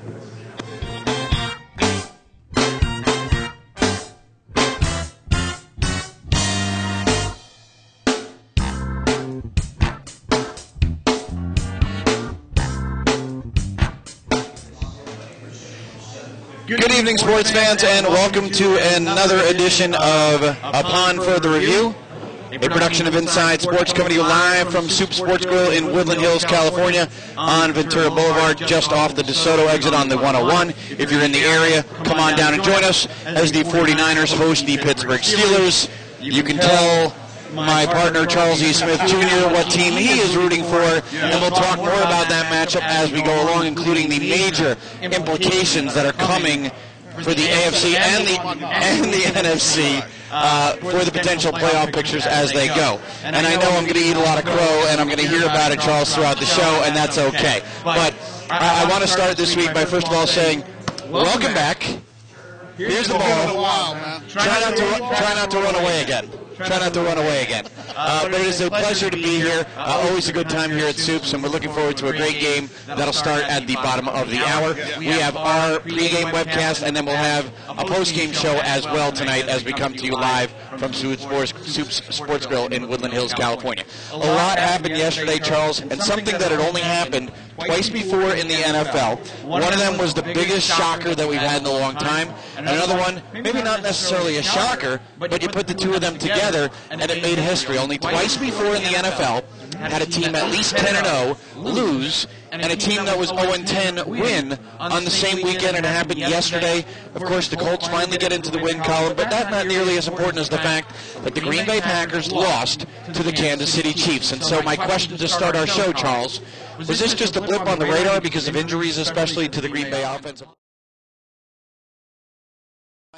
Good evening, sports fans, and welcome to another edition of Upon Further Review, a production of Inside Sports, coming to you live from Soup Sports Grill in Woodland Hills, California, on Ventura Boulevard, just off the DeSoto exit on the 101. If you're in the area, come on down and join us as the 49ers host the Pittsburgh Steelers. You can tell my partner, Charles E. Smith Jr., what team he is rooting for, and we'll talk more about that matchup as we go along, including the major implications that are coming for the AFC and the NFC for the potential playoff pictures as they go. And I know I'm going to eat a lot of crow, and I'm going to hear about it, Charles, throughout the show, and that's okay. But I want to start this week by first of all saying, welcome back. Here's the ball. Try not to run away again. Try not to run away again. But it is a pleasure to be here. Always a good time here at Soups, and we're looking forward to a great game that'll start at the bottom of the hour. We have our pregame webcast, and then we'll have a postgame show as well tonight as we come to you live from Soups Sports Grill in Woodland Hills, California. A lot happened yesterday, Charles, and something that had only happened twice before in the NFL. One of them was the biggest shocker that we've had in a long time. Another one, maybe not necessarily a shocker, but you put the two of them together, and it made history. Only twice before in the NFL had a team at least 10-0 lose, and a team that was 0-10 win on the same weekend, and it happened yesterday. Of course, the Colts finally get into the win column, but that's not nearly as important as the fact that the Green Bay Packers lost to the Kansas City Chiefs. And so my question to start our show, Charles, was this just a blip on the radar because of injuries, especially to the Green Bay offense?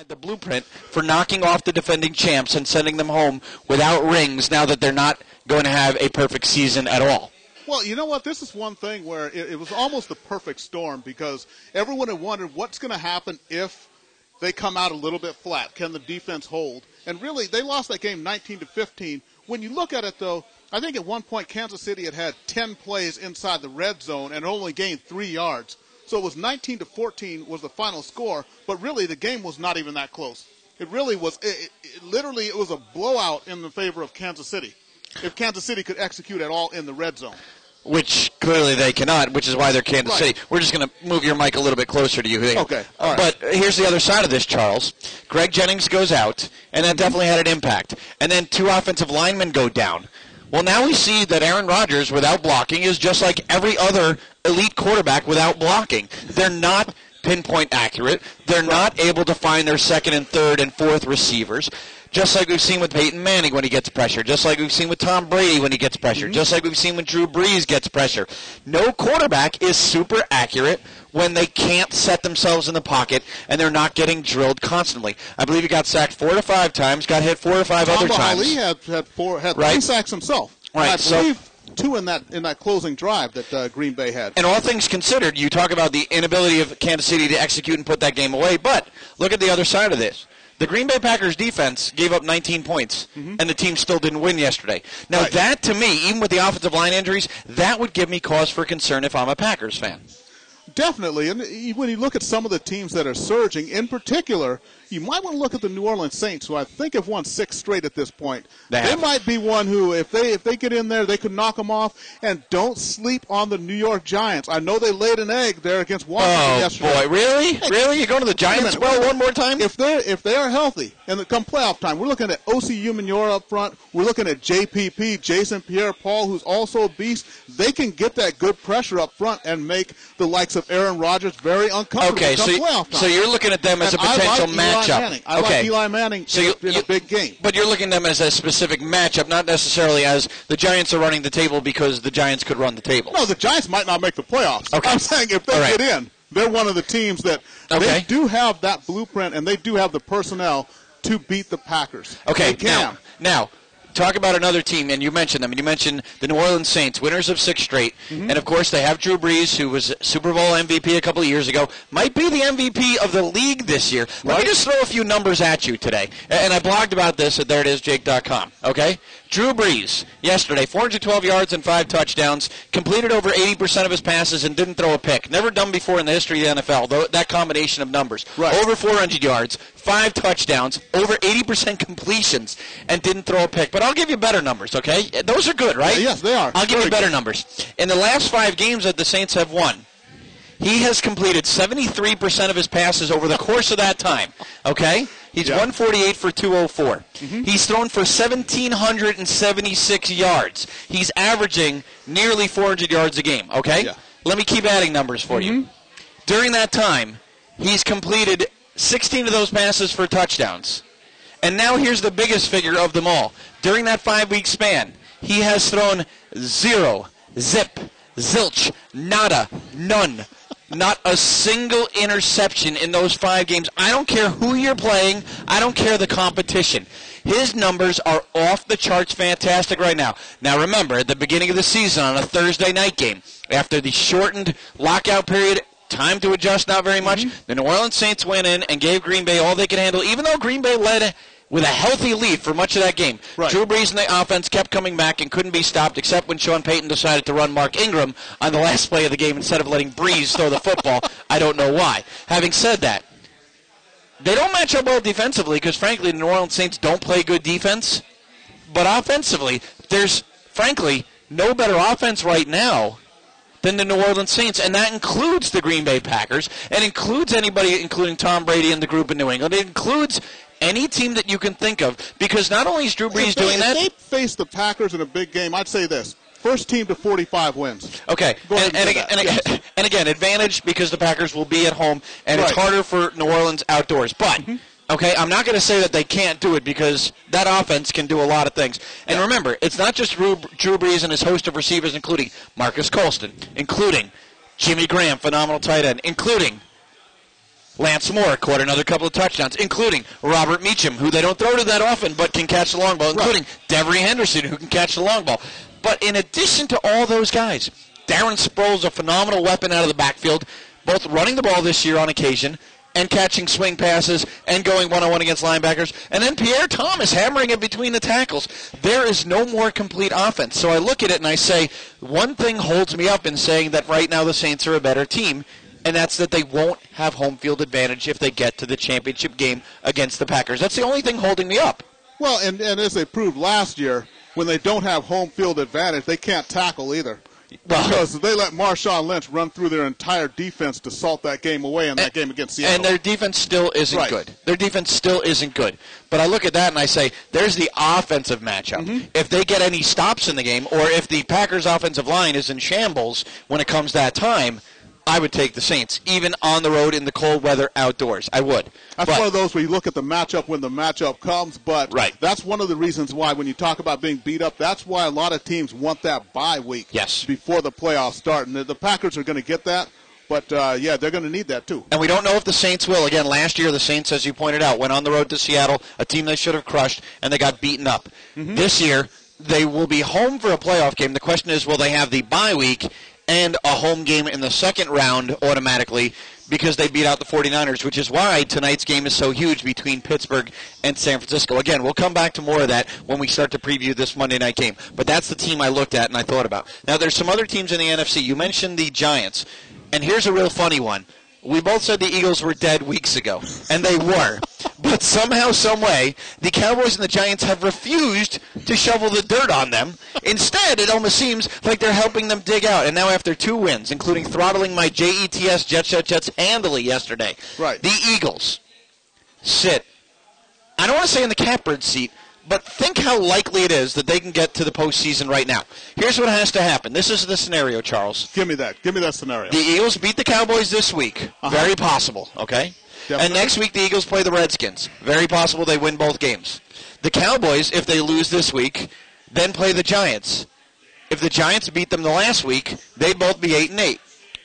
The blueprint for knocking off the defending champs and sending them home without rings now that they're not going to have a perfect season at all. Well, you know what? This is one thing where it was almost the perfect storm because everyone had wondered what's going to happen if they come out a little bit flat. Can the defense hold? And really, they lost that game 19-15. When you look at it, though, I think at one point Kansas City had 10 plays inside the red zone and only gained 3 yards. So it was 19-14 was the final score, but really the game was not even that close. It really was, literally it was a blowout in the favor of Kansas City, if Kansas City could execute at all in the red zone. Which clearly they cannot, which is why they're Kansas City. We're just going to move your mic a little bit closer to you. Okay. All right. But here's the other side of this, Charles. Greg Jennings goes out, and that definitely had an impact. And then 2 offensive linemen go down. Well, now we see that Aaron Rodgers, without blocking, is just like every other elite quarterback without blocking. They're not pinpoint accurate. They're not able to find their second and third and fourth receivers, just like we've seen with Peyton Manning when he gets pressure, just like we've seen with Tom Brady when he gets pressure, just like we've seen when Drew Brees gets pressure. No quarterback is super accurate when they can't set themselves in the pocket and they're not getting drilled constantly. I believe he got sacked 4 to 5 times, got hit 4 or 5 other times. Ali had 3 sacks himself. Right. I believe 2 in that closing drive that Green Bay had. And all things considered, you talk about the inability of Kansas City to execute and put that game away, but look at the other side of this. The Green Bay Packers defense gave up 19 points, and the team still didn't win yesterday. Now, that to me, even with the offensive line injuries, that would give me cause for concern if I'm a Packers fan. Definitely. And when you look at some of the teams that are surging, in particular, you might want to look at the New Orleans Saints, who I think have won 6 straight at this point. They might be one who, if they get in there, they could knock them off. And don't sleep on the New York Giants. I know they laid an egg there against Washington yesterday. Oh, boy. Really? Really? You're going to the Giants one more time? If they are healthy, and come playoff time, we're looking at O.C. Umenyiora up front. We're looking at JPP, Jason Pierre-Paul, who's also a beast. They can get that good pressure up front and make the likes of Aaron Rodgers very uncomfortable. Okay, so you're looking at them as a potential matchup. I like Eli Manning in a big game. But you're looking at them as a specific matchup, not necessarily as the Giants are running the table because the Giants could run the table. No, the Giants might not make the playoffs. Okay. I'm saying if they get in, they're one of the teams that they do have that blueprint and they do have the personnel to beat the Packers. Okay, they can. Now, talk about another team, and you mentioned them, and you mentioned the New Orleans Saints, winners of 6 straight. And, of course, they have Drew Brees, who was Super Bowl MVP a couple of years ago, might be the MVP of the league this year. Let me just throw a few numbers at you today. And I blogged about this at thereitisjake.com, okay? Drew Brees, yesterday, 412 yards and 5 touchdowns, completed over 80% of his passes and didn't throw a pick. Never done before in the history of the NFL, though, that combination of numbers. Over 400 yards, 5 touchdowns, over 80% completions, and didn't throw a pick. But I'll give you better numbers, okay? Those are good, right? Yes, they are. I'll give you better numbers. In the last 5 games that the Saints have won, he has completed 73% of his passes over the course of that time, okay? He's 148 for 204. He's thrown for 1,776 yards. He's averaging nearly 400 yards a game, okay? Yeah. Let me keep adding numbers for you. During that time, he's completed 16 of those passes for touchdowns. And now here's the biggest figure of them all. During that 5-week span, he has thrown 0, zip, zilch, nada, none. Not a single interception in those 5 games. I don't care who you're playing. I don't care the competition. His numbers are off the charts fantastic right now. Now remember, at the beginning of the season on a Thursday night game, after the shortened lockout period, time to adjust, not very much, the New Orleans Saints went in and gave Green Bay all they could handle, even though Green Bay led with a healthy lead for much of that game. Drew Brees and the offense kept coming back and couldn't be stopped except when Sean Payton decided to run Mark Ingram on the last play of the game instead of letting Brees throw the football. I don't know why. Having said that, they don't match up well defensively because, frankly, the New Orleans Saints don't play good defense. But offensively, there's, frankly, no better offense right now than the New Orleans Saints, and that includes the Green Bay Packers, and includes anybody, including Tom Brady and the group in New England. It includes any team that you can think of, because not only is Drew Brees doing that. If they face the Packers in a big game, I'd say this. First team to 45 wins. Okay, and again, advantage because the Packers will be at home, and it's harder for New Orleans outdoors. But, okay, I'm not going to say that they can't do it because that offense can do a lot of things. And remember, it's not just Drew Brees and his host of receivers, including Marcus Colston, including Jimmy Graham, phenomenal tight end, including Lance Moore caught another couple of touchdowns, including Robert Meacham, who they don't throw to that often but can catch the long ball, including Devery Henderson, who can catch the long ball. But in addition to all those guys, Darren Sproles, a phenomenal weapon out of the backfield, both running the ball this year on occasion and catching swing passes and going one-on-one against linebackers. And then Pierre Thomas hammering it between the tackles. There is no more complete offense. So I look at it and I say, one thing holds me up in saying that right now the Saints are a better team, and that's that they won't have home field advantage if they get to the championship game against the Packers. That's the only thing holding me up. Well, and as they proved last year, when they don't have home field advantage, they can't tackle either. Because they let Marshawn Lynch run through their entire defense to salt that game away in that game against Seattle. And their defense still isn't good. Their defense still isn't good. But I look at that and I say, there's the offensive matchup. If they get any stops in the game, or if the Packers' offensive line is in shambles when it comes that time, I would take the Saints, even on the road in the cold weather outdoors. I would. That's one of those where you look at the matchup when the matchup comes, but that's one of the reasons why when you talk about being beat up, that's why a lot of teams want that bye week before the playoffs start. And the Packers are going to get that, but, they're going to need that too. And we don't know if the Saints will. Again, last year the Saints, as you pointed out, went on the road to Seattle, a team they should have crushed, and they got beaten up. This year, they will be home for a playoff game. The question is, will they have the bye week and a home game in the second round automatically because they beat out the 49ers, which is why tonight's game is so huge between Pittsburgh and San Francisco. Again, we'll come back to more of that when we start to preview this Monday night game. But that's the team I looked at and I thought about. Now, there's some other teams in the NFC. You mentioned the Giants, and here's a real funny one. We both said the Eagles were dead weeks ago, and they were. But somehow, some way, the Cowboys and the Giants have refused to shovel the dirt on them. Instead, it almost seems like they're helping them dig out. And now after 2 wins, including throttling my Jets handily yesterday, the Eagles sit, I don't want to say in the catbird seat, but think how likely it is that they can get to the postseason right now. Here's what has to happen. This is the scenario, Charles. Give me that. Give me that scenario. The Eagles beat the Cowboys this week. Very possible, okay? Definitely. And next week the Eagles play the Redskins. Very possible they win both games. The Cowboys, if they lose this week, then play the Giants. If the Giants beat them the last week, they'd both be 8-8.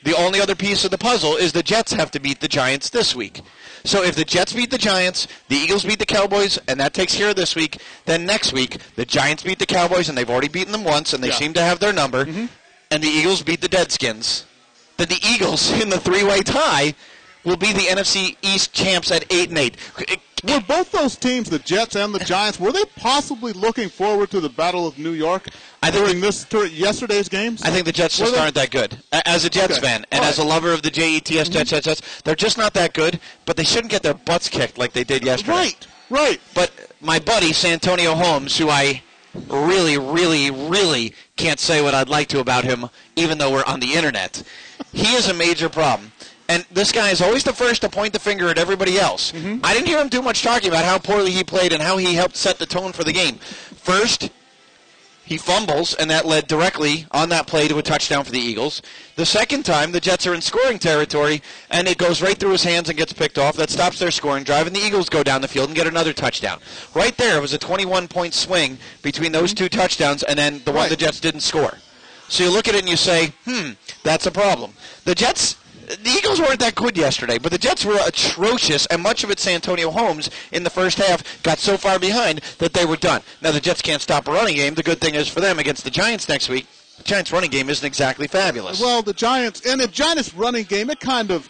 The only other piece of the puzzle is the Jets have to beat the Giants this week. So if the Jets beat the Giants, the Eagles beat the Cowboys, and that takes care of this week, then next week the Giants beat the Cowboys, and they've already beaten them once, and they seem to have their number, and the Eagles beat the Deadskins. Then the Eagles in the three-way tie will be the NFC East champs at 8-8. Were both those teams, the Jets and the Giants, were they possibly looking forward to the Battle of New York during yesterday's games? I think the Jets just aren't that good. As a Jets fan and as a lover of the Jets, Jets, they're just not that good, but they shouldn't get their butts kicked like they did yesterday. Right. But my buddy, Santonio Holmes, who I really, really, really can't say what I'd like to about him, even though we're on the Internet, he is a major problem. And this guy is always the first to point the finger at everybody else. I didn't hear him do much talking about how poorly he played and how he helped set the tone for the game. First, he fumbles, and that led directly on that play to a touchdown for the Eagles. The second time, the Jets are in scoring territory, and it goes right through his hands and gets picked off. That stops their scoring drive, and the Eagles go down the field and get another touchdown. Right there was a 21-point swing between those two touchdowns and then the one the Jets didn't score. So you look at it and you say, that's a problem. The Eagles weren't that good yesterday, but the Jets were atrocious, and much of it Santonio Holmes in the first half got so far behind that they were done. Now, the Jets can't stop a running game. The good thing is for them against the Giants next week, the Giants' running game isn't exactly fabulous. Well, the Giants' running game, it kind of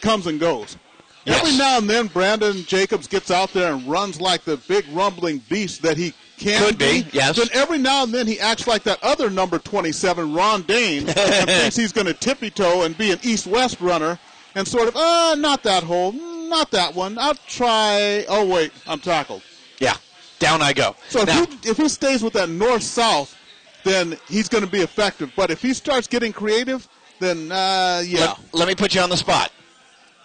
comes and goes. Yes. Every now and then, Brandon Jacobs gets out there and runs like the big rumbling beast that he could be. Yes. Then every now and then he acts like that other number 27, Ron Dane, and thinks he's going to tippy-toe and be an east-west runner and sort of, not that hole, not that one. I'll try. Oh, wait, I'm tackled. Yeah, down I go. So if he stays with that north-south, then he's going to be effective. But if he starts getting creative, then, Let me put you on the spot.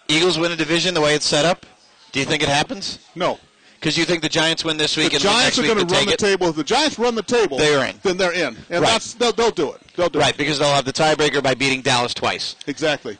Eagles win a division the way it's set up. Do you think it happens? No. Because you think the Giants win this week the and Giants next are going week to run the table. If the Giants run the table, they're in. Then they're in, and they'll do it. They'll do it. Because they'll have the tiebreaker by beating Dallas twice. Exactly.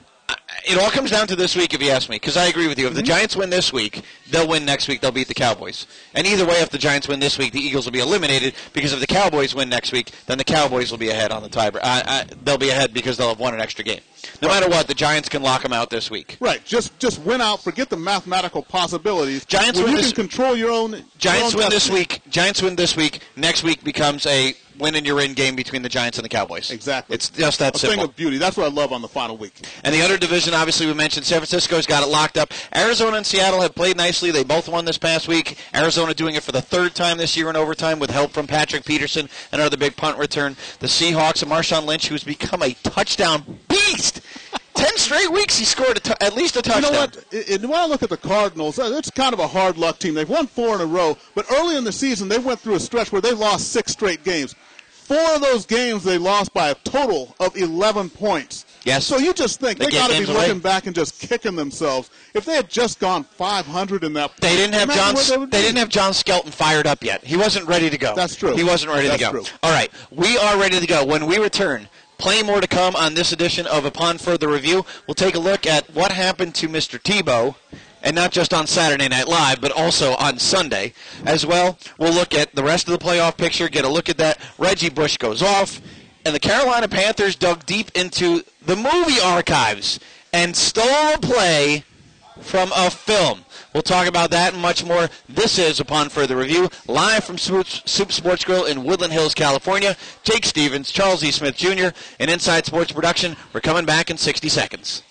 It all comes down to this week, if you ask me, because I agree with you. If the Giants win this week, they'll win next week. They'll beat the Cowboys. And either way, if the Giants win this week, the Eagles will be eliminated, because if the Cowboys win next week, then the Cowboys will be ahead on the tiebreaker. They'll be ahead because they'll have won an extra game. No matter what, the Giants can lock them out this week. Right. Just win out. Forget the mathematical possibilities. Giants win you can control your own. Giants win this week. Giants win this week. Next week becomes a win-and-you're-in game between the Giants and the Cowboys. Exactly. It's just that simple. A thing of beauty. That's what I love on the final week. And the other division, obviously, we mentioned San Francisco's got it locked up. Arizona and Seattle have played nicely. They both won this past week. Arizona doing it for the third time this year in overtime with help from Patrick Peterson, another big punt return. The Seahawks and Marshawn Lynch, who's become a touchdown beast. 10 straight weeks he scored at least a touchdown. You know what? When I look at the Cardinals, it's kind of a hard luck team. They've won 4 in a row, but early in the season they went through a stretch where they lost 6 straight games. 4 of those games they lost by a total of 11 points. Yes. So you just think they got to be looking back and just kicking themselves. If they had just gone 500 in that, they didn't have John Skelton fired up yet. He wasn't ready to go. That's true. He wasn't ready to go. True. All right, we are ready to go. When we return, plenty more to come on this edition of Upon Further Review. We'll take a look at what happened to Mr. Tebow, and not just on Saturday Night Live, but also on Sunday as well. We'll look at the rest of the playoff picture, get a look at that. Reggie Bush goes off, and the Carolina Panthers dug deep into the movie archives and stole a play from a film. We'll talk about that and much more. This is Upon Further Review, live from Soup Sports Grill in Woodland Hills, California. Jake Stevens, Charles E. Smith Jr., and Inside Sports Production. We're coming back in 60 seconds.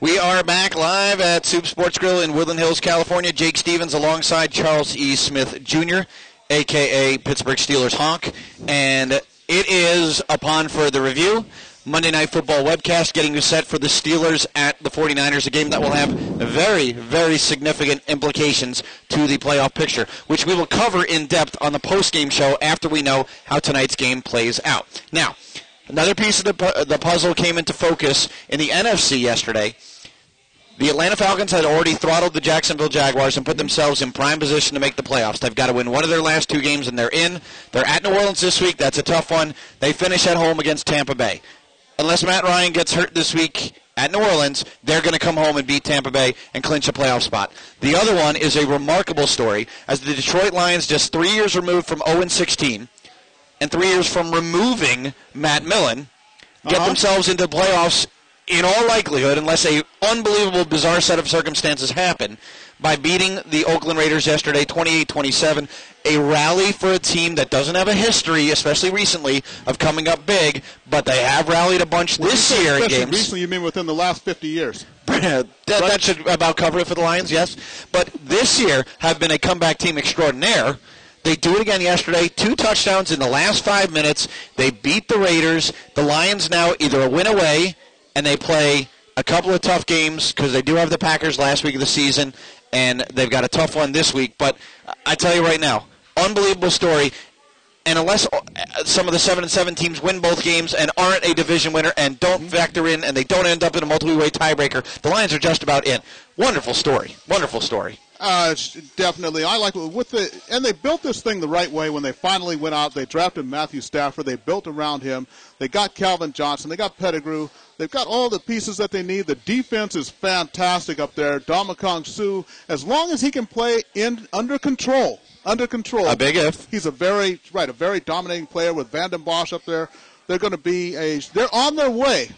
We are back live at Soup Sports Grill in Woodland Hills, California. Jake Stevens alongside Charles E. Smith Jr., a.k.a. Pittsburgh Steelers Honk. And it is Upon Further Review, Monday Night Football webcast, getting you set for the Steelers at the 49ers, a game that will have very, very significant implications to the playoff picture, which we will cover in depth on the post-game show after we know how tonight's game plays out. Now, another piece of the puzzle came into focus in the NFC yesterday. The Atlanta Falcons had already throttled the Jacksonville Jaguars and put themselves in prime position to make the playoffs. They've got to win one of their last 2 games, and they're in. They're at New Orleans this week. That's a tough one. They finish at home against Tampa Bay. Unless Matt Ryan gets hurt this week at New Orleans, they're going to come home and beat Tampa Bay and clinch a playoff spot. The other one is a remarkable story, as the Detroit Lions, just 3 years removed from 0-16, and 3 years from removing Matt Millen, get themselves into the playoffs in all likelihood, unless a unbelievable, bizarre set of circumstances happen, by beating the Oakland Raiders yesterday 28-27, a rally for a team that doesn't have a history, especially recently, of coming up big, but they have rallied a bunch this year in games. Recently, you mean within the last 50 years? That should about cover it for the Lions, yes. But this year have been a comeback team extraordinaire. They do it again yesterday. 2 touchdowns in the last 5 minutes. They beat the Raiders. The Lions now either a win away, and they play a couple of tough games because they do have the Packers last week of the season, and they've got a tough one this week. But I tell you right now, unbelievable story. And unless some of the 7-7 teams win both games and aren't a division winner and don't factor in and they don't end up in a multi-way tiebreaker, the Lions are just about in. Wonderful story. Wonderful story. Definitely. I like and they built this thing the right way when they finally went out. They drafted Matthew Stafford. They built around him. They got Calvin Johnson. They got Pettigrew. They've got all the pieces that they need. The defense is fantastic up there. Dominican Sue, as long as he can play under control. A big if. He's a very dominating player with Van Den Bosch up there. They're going to be they're on their way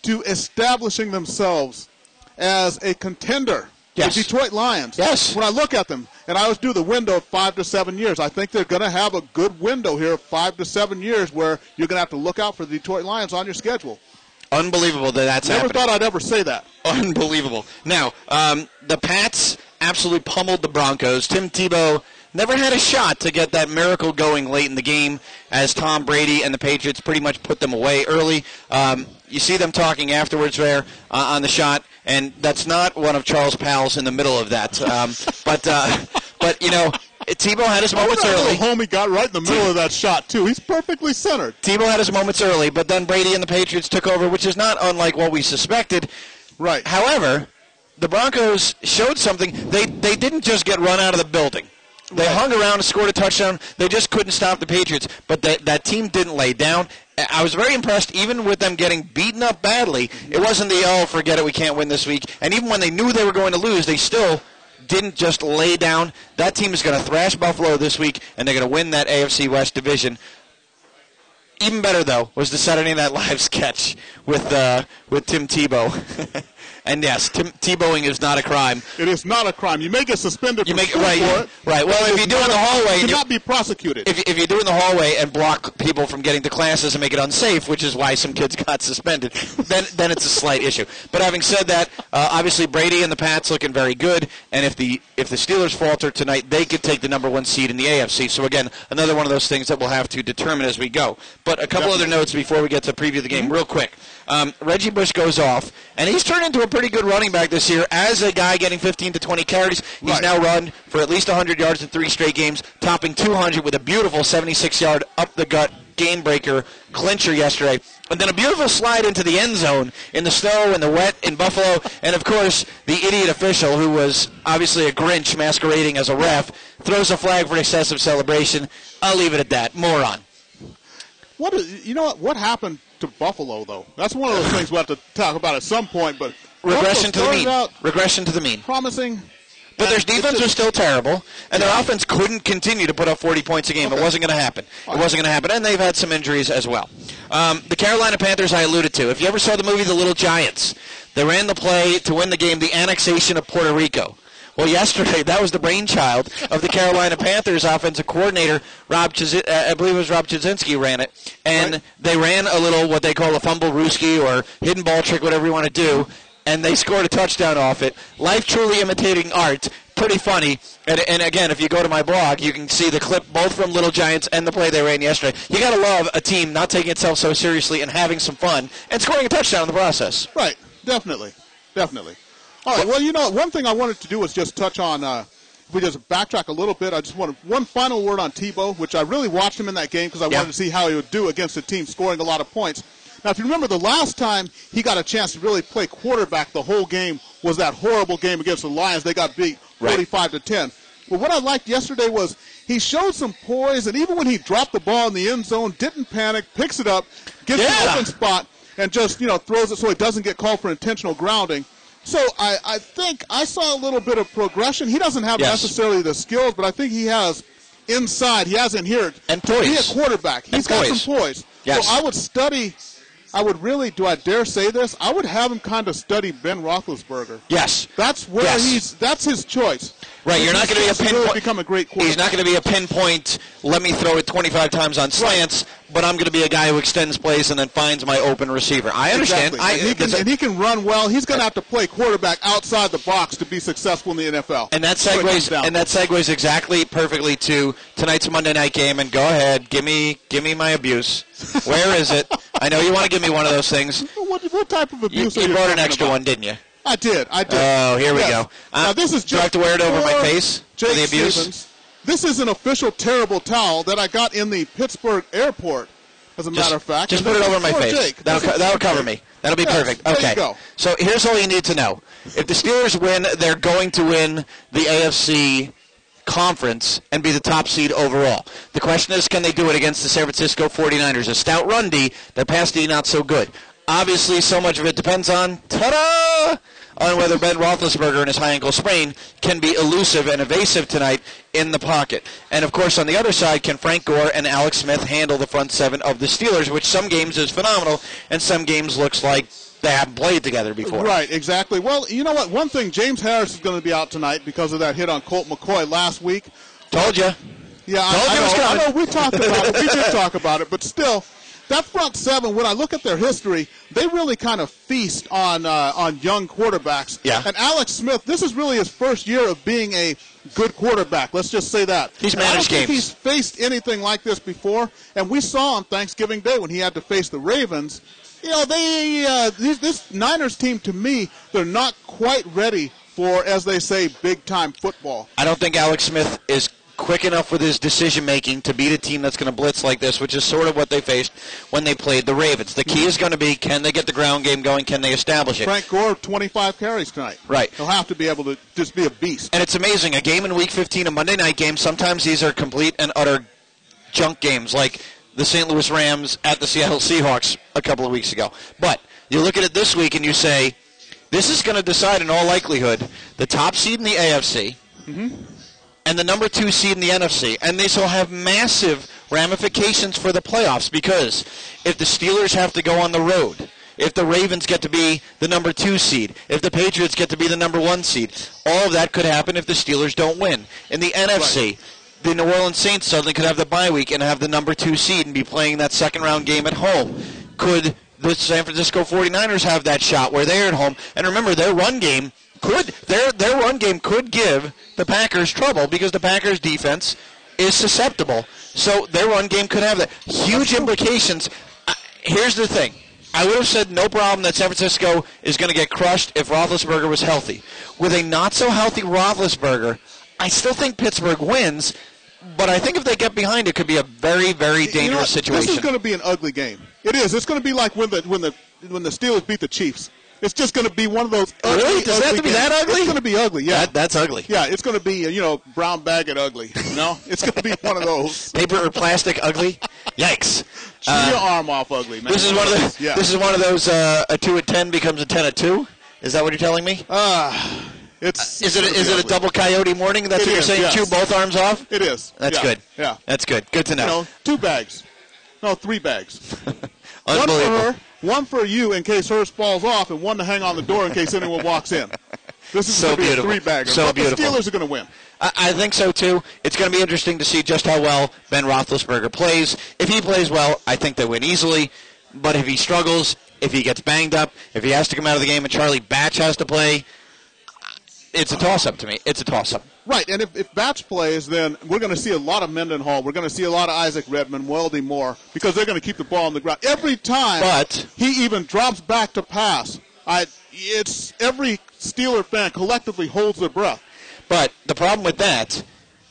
to establishing themselves as a contender. Yes. The Detroit Lions. Yes. When I look at them, and I always do the window of 5 to 7 years, I think they're going to have a good window here of 5 to 7 years where you're going to have to look out for the Detroit Lions on your schedule. Unbelievable that's happening. Never thought I'd ever say that. Unbelievable. Now, the Pats absolutely pummeled the Broncos. Tim Tebow never had a shot to get that miracle going late in the game, as Tom Brady and the Patriots pretty much put them away early. You see them talking afterwards there on the shot, and that's not one of Charles' pals in the middle of that. But you know, Tebow had his moments early. Homie got right in the middle of that shot, too. He's perfectly centered. Tebow had his moments early, but then Brady and the Patriots took over, which is not unlike what we suspected. Right. However, the Broncos showed something. They didn't just get run out of the building. They hung around and scored a touchdown. They just couldn't stop the Patriots. But that team didn't lay down. I was very impressed, even with them getting beaten up badly. It wasn't forget it, we can't win this week. And even when they knew they were going to lose, they still didn't just lay down. That team is going to thrash Buffalo this week, and they're going to win that AFC West division. Even better, though, was the Saturday Night Live sketch with Tim Tebow. And yes, Tebowing is not a crime. It is not a crime. You may get suspended for it. Right. Well, if you do it in the hallway, you cannot be prosecuted. If you do it in the hallway and block people from getting to classes and make it unsafe, which is why some kids got suspended, then it's a slight issue. But having said that, obviously Brady and the Pats looking very good, and if the Steelers falter tonight, they could take the number 1 seed in the AFC. So again, another one of those things that we'll have to determine as we go. But a couple other notes before we get to preview the game, real quick. Reggie Bush goes off, and he's turned into a pretty good running back this year as a guy getting 15 to 20 carries. He's now run for at least 100 yards in 3 straight games, topping 200 with a beautiful 76-yard up-the-gut game-breaker clincher yesterday. And then a beautiful slide into the end zone in the snow and the wet in Buffalo. And, of course, the idiot official, who was obviously a Grinch masquerading as a ref, throws a flag for excessive celebration. I'll leave it at that. Moron. What happened to Buffalo, though? That's one of those things we'll have to talk about at some point. But regression to the mean. Regression to the mean. Promising. But their defense was still terrible, and their offense couldn't continue to put up 40 points a game. It wasn't going to happen. It wasn't going to happen, and they've had some injuries as well. The Carolina Panthers I alluded to. If you ever saw the movie The Little Giants, they ran the play to win the game, the annexation of Puerto Rico. Well, yesterday, that was the brainchild of the Carolina Panthers offensive coordinator, I believe it was Rob Chudzinski ran it. And they ran a little what they call a fumble rooski or hidden ball trick, whatever you want to do. and they scored a touchdown off it. Life truly imitating art. Pretty funny. And again, if you go to my blog, you can see the clip both from Little Giants and the play they ran yesterday. You got to love a team not taking itself so seriously and having some fun and scoring a touchdown in the process. Right. Definitely. All right. Well, one thing I wanted to do was just touch on, if we just backtrack a little bit, I just wanted one final word on Tebow, which I really watched him in that game because I wanted to see how he would do against a team scoring a lot of points. Now, if you remember, the last time he got a chance to really play quarterback the whole game was that horrible game against the Lions. They got beat 45-10. But what I liked yesterday was he showed some poise, and even when he dropped the ball in the end zone, didn't panic, picks it up, gets the open spot, and just, throws it so it doesn't get called for intentional grounding. So I think I saw a little bit of progression. He doesn't have necessarily the skills, but I think he has inside. He has in here and poise. To be a quarterback. He's got some poise. Yes. So I would study. I would really, do I dare say this? I would have him kind of study Ben Roethlisberger. Yes. That's where that's his choice. Right, you're not going to be a pinpoint. Become a great quarterback. He's not going to be a pinpoint, let me throw it 25 times on slants, but I'm going to be a guy who extends plays and then finds my open receiver. I understand. Exactly. And he can run well. He's going to have to play quarterback outside the box to be successful in the NFL. And that segues exactly perfectly to tonight's Monday night game. And go ahead, give me my abuse. Where is it? I know you want to give me one of those things. What type of abuse? You brought an extra one, didn't you? I did. Oh, here we go. Now, this is do I have to wear it over my face for the abuse? Stevens. This is an official terrible towel that I got in the Pittsburgh airport, as a matter of fact. Just put it over my face. That'll cover me. That'll be perfect. Okay. There you go. So here's all you need to know. If the Steelers win, they're going to win the AFC conference and be the top seed overall. The question is, can they do it against the San Francisco 49ers? A stout run D, their pass D not so good. Obviously, so much of it depends on, on whether Ben Roethlisberger and his high ankle sprain can be elusive and evasive tonight in the pocket. And, of course, on the other side, can Frank Gore and Alex Smith handle the front seven of the Steelers, which some games is phenomenal and some games looks like they haven't played together before. Right, exactly. Well, you know what? One thing, James Harris is going to be out tonight because of that hit on Colt McCoy last week. Told you. Yeah, I know. We talked about it. We did talk about it, but still, that front seven, when I look at their history, they really kind of feast on young quarterbacks. Yeah. And Alex Smith, this is really his first year of being a good quarterback. Let's just say that. He's managed games. I don't think he's faced anything like this before, and we saw on Thanksgiving Day when he had to face the Ravens. This Niners team, to me, they're not quite ready for, as they say, big-time football. I don't think Alex Smith is quick enough with his decision-making to beat a team that's going to blitz like this, which is sort of what they faced when they played the Ravens. The key is going to be, can they get the ground game going? Can they establish it? Frank Gore, 25 carries tonight. Right. He'll have to be able to just be a beast. And it's amazing. A game in Week 15, a Monday night game, sometimes these are complete and utter junk games, like the St. Louis Rams at the Seattle Seahawks a couple of weeks ago. But you look at it this week and you say, this is going to decide in all likelihood the top seed in the AFC, and the number 2 seed in the NFC. And this will have massive ramifications for the playoffs because if the Steelers have to go on the road, if the Ravens get to be the number 2 seed, if the Patriots get to be the number 1 seed, all of that could happen if the Steelers don't win. In the NFC, the New Orleans Saints suddenly could have the bye week and have the number 2 seed and be playing that second-round game at home. Could the San Francisco 49ers have that shot where they're at home? And remember, their run game could give the Packers trouble because the Packers defense is susceptible. So their run game could have that. Huge implications. Here's the thing. I would have said no problem that San Francisco is going to get crushed if Roethlisberger was healthy. With a not-so-healthy Roethlisberger, I still think Pittsburgh wins, but I think if they get behind, it could be a very, very dangerous situation. This is going to be an ugly game. It is. It's going to be like when the Steelers beat the Chiefs. It's just going to be one of those ugly. Really? Does it have to be that ugly? It's going to be ugly. Yeah, that's ugly. Yeah, it's going to be brown bag it ugly. It's going to be one of those paper or plastic ugly. Yikes! Chew your arm off ugly, man. This is one of those. Yeah. This is one of those. A 2 at 10 becomes a 10 at 2. Is that what you're telling me? Is it a double coyote morning? That's what you're saying? Yes. Chew both arms off? It is. That's good. Yeah. That's good. Good to know. 2 bags. No, 3 bags. Unbelievable. One for you in case hers falls off, and one to hang on the door in case anyone walks in. This is so going to be beautiful. a 3-bagger. So but beautiful. The Steelers are going to win. I think so, too. It's going to be interesting to see just how well Ben Roethlisberger plays. If he plays well, I think they win easily. But if he struggles, if he gets banged up, if he has to come out of the game and Charlie Batch has to play, it's a toss-up to me. It's a toss-up. Right, and if Batch plays, then we're going to see a lot of Mendenhall. We're going to see a lot of Isaac Redmond, Weldy Moore, because they're going to keep the ball on the ground. Every time he even drops back to pass, it's every Steeler fan collectively holds their breath. But the problem with that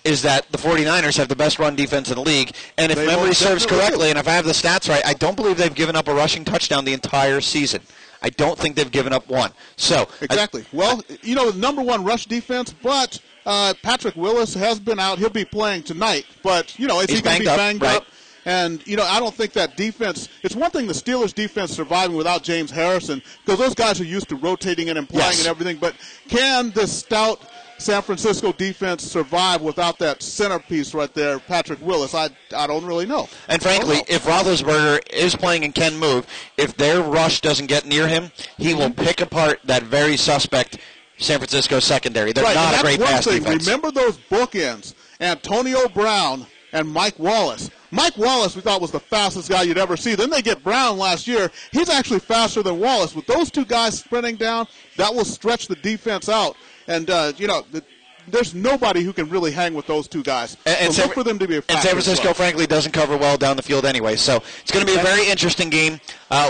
is that the 49ers have the best run defense in the league, and if memory serves correctly, and if I have the stats right, I don't believe they've given up a rushing touchdown the entire season. I don't think they've given up one. So exactly. The number one rush defense, but Patrick Willis has been out. He'll be playing tonight, but is he going to be banged up? And, I don't think that defense – it's one thing the Steelers' defense surviving without James Harrison, because those guys are used to rotating in and playing and everything, but can this stout San Francisco defense survive without that centerpiece right there, Patrick Willis? I don't really know. And frankly, if Roethlisberger is playing and can move, if their rush doesn't get near him, he will pick apart that very suspect San Francisco secondary. They're not a great pass defense. Remember those bookends, Antonio Brown and Mike Wallace. Mike Wallace we thought was the fastest guy you'd ever see. Then they get Brown last year. He's actually faster than Wallace. With those two guys sprinting down, that will stretch the defense out. And, there's nobody who can really hang with those two guys. So look for them to be a factor. And San Francisco, frankly, doesn't cover well down the field anyway. So it's going to be a very interesting game.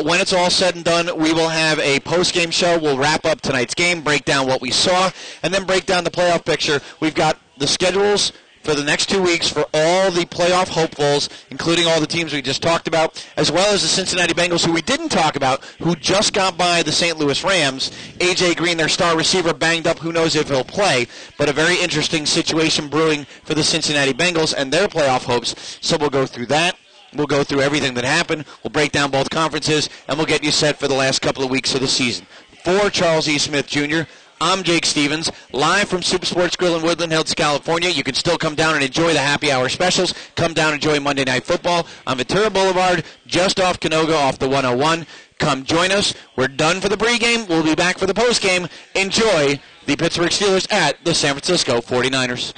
When it's all said and done, we will have a post-game show. We'll wrap up tonight's game, break down what we saw, and then break down the playoff picture. We've got the schedules for the next 2 weeks for all the playoff hopefuls, including all the teams we just talked about, as well as the Cincinnati Bengals, who we didn't talk about, who just got by the St. Louis Rams. A.J. Green, their star receiver, banged up. Who knows if he'll play? But a very interesting situation brewing for the Cincinnati Bengals and their playoff hopes. So we'll go through that. We'll go through everything that happened. We'll break down both conferences, and we'll get you set for the last couple of weeks of the season. For Charles E. Smith, Jr., I'm Jake Stevens, live from Super Sports Grill in Woodland Hills, California. You can still come down and enjoy the happy hour specials. Come down and enjoy Monday Night Football on Ventura Boulevard, just off Canoga, off the 101. Come join us. We're done for the pregame. We'll be back for the postgame. Enjoy the Pittsburgh Steelers at the San Francisco 49ers.